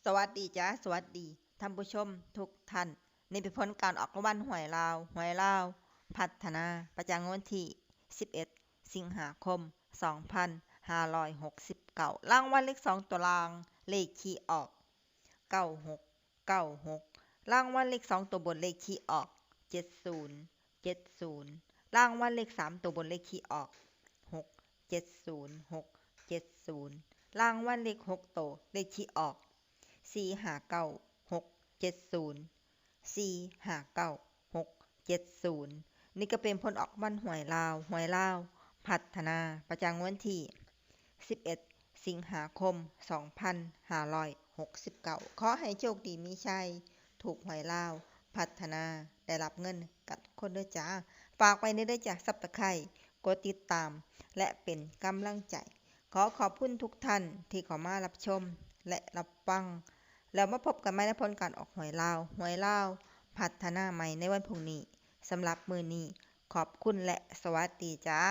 สวัสดีจ้าสวัสดีท่านผู้ชมทุกท่านนี่เป็นผลการออกรางวัลหวยลาวพัฒนาประจำงวดวันที่11สิงหาคม2569รางวัลเลข2ตัวรางเลขที่ออก9696รางวัลเลข2ตัวบนเลขที่ออก7070รางวัลเลข3ตัวบนเลขที่ออก670670รางวัลเลข6ตัวเลขที่ออก459670459670นี่ก็เป็นผลออกวันหวยลาวพัฒนาประจำงวดวันที่11สิงหาคม2569ขอให้โชคดีมีชัยถูกหวยลาวพัฒนาได้รับเงินกันทุกคนเด้อจ้าฝากไว้ในเด้อจ้าSubscribeกดติดตามและเป็นกำลังใจขอขอบคุณทุกท่านที่เข้ามารับชมและรับฟังแล้วมาพบกันใหม่ในผลการออกหวยลาวพัฒนาใหม่ในวันพรุ่งนี้สำหรับมื้อนี้ขอบคุณและสวัสดีจ้า